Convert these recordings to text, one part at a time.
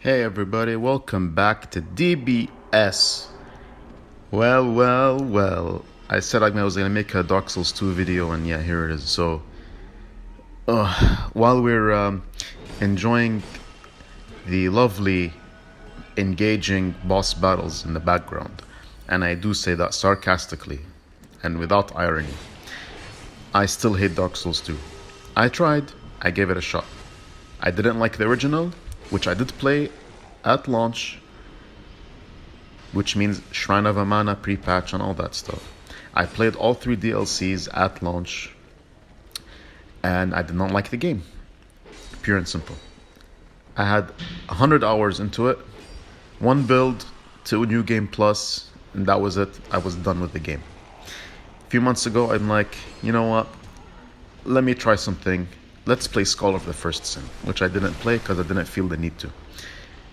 Hey everybody, welcome back to DBS. Well. I said I was gonna make a Dark Souls 2 video, and yeah, here it is. So, while we're enjoying the lovely, engaging boss battles in the background, and I do say that sarcastically and without irony, I still hate Dark Souls 2. I tried, I gave it a shot. I didn't like the original, which I did play at launch, which means Shrine of Amana pre-patch and all that stuff. I played all 3 DLCs at launch, and I did not like the game. Pure and simple. I had 100 hours into it, 1 build, 2 new game plus, and that was it. I was done with the game. A few months ago, I'm like, you know what? Let me try something. Let's play Scholar of the First Sin, which I didn't play because I didn't feel the need to.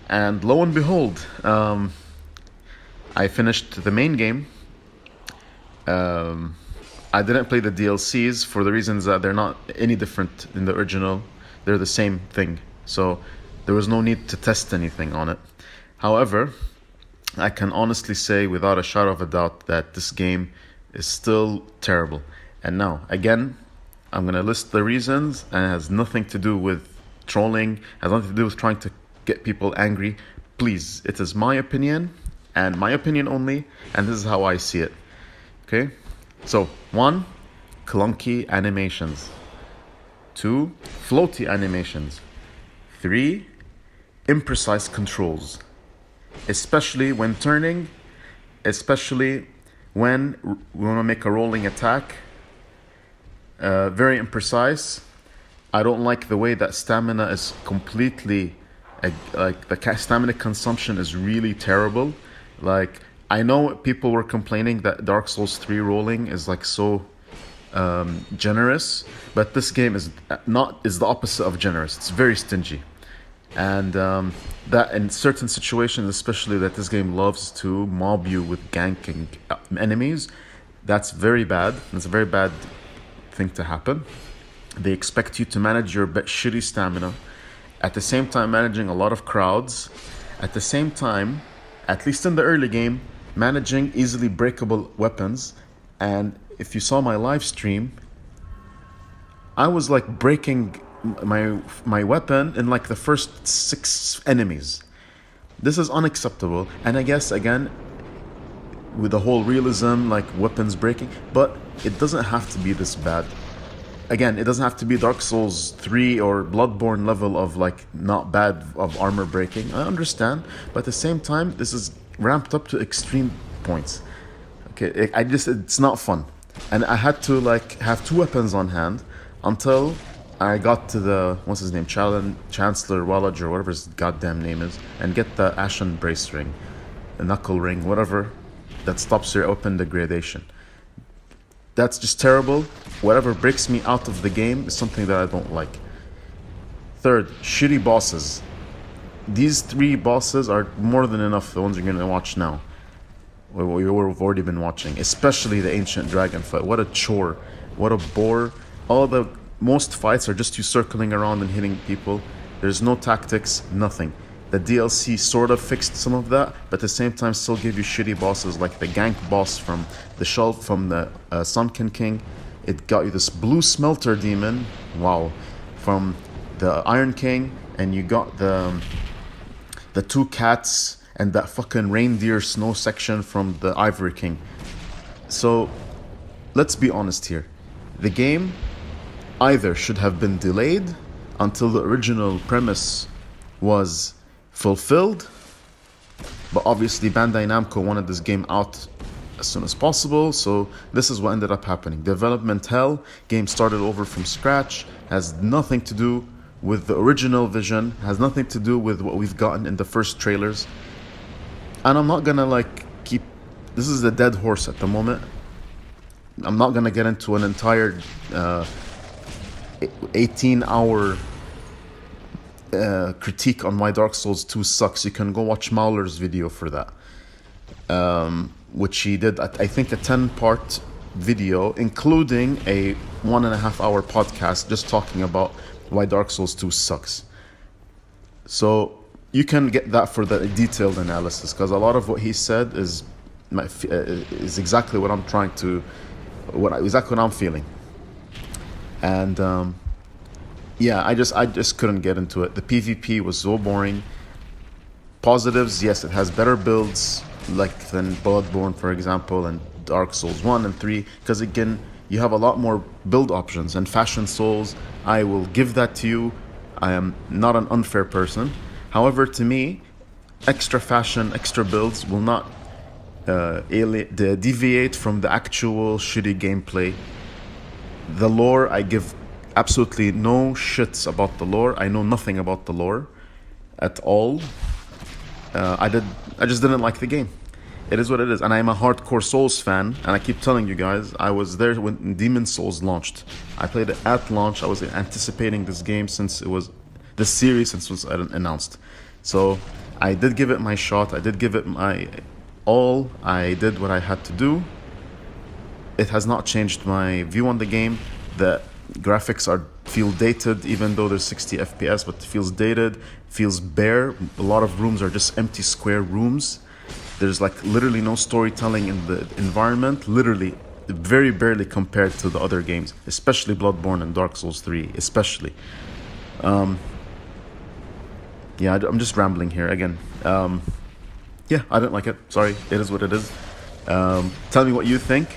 And lo and behold, I finished the main game. I didn't play the DLCs for the reasons that they're not any different than the original. They're the same thing. So there was no need to test anything on it. However, I can honestly say without a shadow of a doubt that this game is still terrible. And now, again, I'm going to list the reasons, and it has nothing to do with trolling, has nothing to do with trying to get people angry. Please, it is my opinion, and my opinion only, and this is how I see it. Okay? So, 1, clunky animations. 2, floaty animations. 3, imprecise controls. Especially when turning, especially when we want to make a rolling attack. Very imprecise. I don't like the way that stamina is completely, like the stamina consumption is really terrible. Like, I know people were complaining that Dark Souls 3 rolling is like so generous, but this game is the opposite of generous. It's very stingy, and that in certain situations, especially that this game loves to mob you with ganking enemies, that's very bad. It's a very bad thing to happen. They expect you to manage your shitty stamina, at the same time managing a lot of crowds, at the same time, at least in the early game, managing easily breakable weapons. And if you saw my live stream, I was like breaking my weapon in like the first 6 enemies. This is unacceptable. And I guess again, with the whole realism, like weapons breaking, but it doesn't have to be this bad. Again, it doesn't have to be Dark Souls 3 or Bloodborne level of like not bad of armor breaking. I understand, but at the same time, this is ramped up to extreme points. Okay, it's not fun. And I had to like have 2 weapons on hand until I got to the, what's his name, Chancellor Wallage or whatever his goddamn name is, and get the Ashen Brace Ring, the Knuckle Ring, whatever, that stops your open degradation. That's just terrible. Whatever breaks me out of the game is something that I don't like. 3rd, shitty bosses. These 3 bosses are more than enough, the ones you're going to watch now. We've already been watching. Especially the Ancient Dragon fight. What a chore. What a bore. Most fights are just you circling around and hitting people. There's no tactics, nothing. The DLC sort of fixed some of that, but at the same time still give you shitty bosses like the gank boss from the shelf from the Sunken King. It got you this blue smelter demon, wow, from the Iron King, and you got the 2 cats and that fucking reindeer snow section from the Ivory King. So let's be honest here. The game either should have been delayed until the original premise was fulfilled, but obviously Bandai Namco wanted this game out as soon as possible, so this is what ended up happening. Development hell, game started over from scratch, has nothing to do with the original vision, has nothing to do with what we've gotten in the first trailers. And I'm not gonna this is a dead horse at the moment. I'm not gonna get into an entire 18-hour critique on why Dark Souls 2 sucks. You can go watch Mauler's video for that, which he did, I think, a 10-part video, including a 1.5-hour podcast just talking about why Dark Souls 2 sucks. So you can get that for the detailed analysis, because a lot of what he said is exactly what I'm trying to, exactly what I'm feeling. And yeah, I just couldn't get into it. The PvP was so boring. Positives, yes, it has better builds than Bloodborne, for example, and Dark Souls 1 and 3, because again, you have a lot more build options. And Fashion Souls, I will give that to you. I am not an unfair person. However, to me, extra fashion, extra builds will not deviate from the actual shitty gameplay. The lore, I give absolutely no shits about the lore. I know nothing about the lore at all. I just didn't like the game. It is what it is, and I am a hardcore Souls fan, and I keep telling you guys, I was there when Demon Souls launched. I played it at launch. I was anticipating this game since it was, this series since it was announced. So I did give it my shot. I did give it my all. I did what I had to do. It has not changed my view on the game. The graphics feel dated, even though there's 60 FPS, but it feels dated, feels bare. A lot of rooms are just empty square rooms. There's like literally no storytelling in the environment, literally very barely compared to the other games, especially Bloodborne and Dark Souls 3, especially. Yeah, I'm just rambling here again. Yeah, I didn't like it. Sorry, it is what it is. Tell me what you think.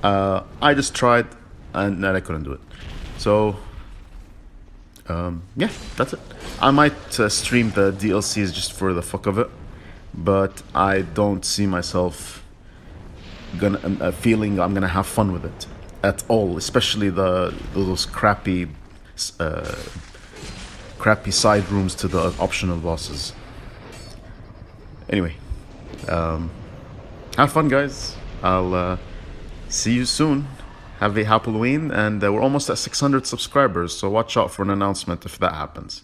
I just tried and I couldn't do it. So, yeah, that's it. I might stream the DLCs just for the fuck of it, but I don't see myself feeling I'm gonna have fun with it at all. Especially those crappy side rooms to the optional bosses. Anyway, have fun, guys. I'll see you soon. Have a happy Halloween, and we're almost at 600 subscribers, so watch out for an announcement if that happens.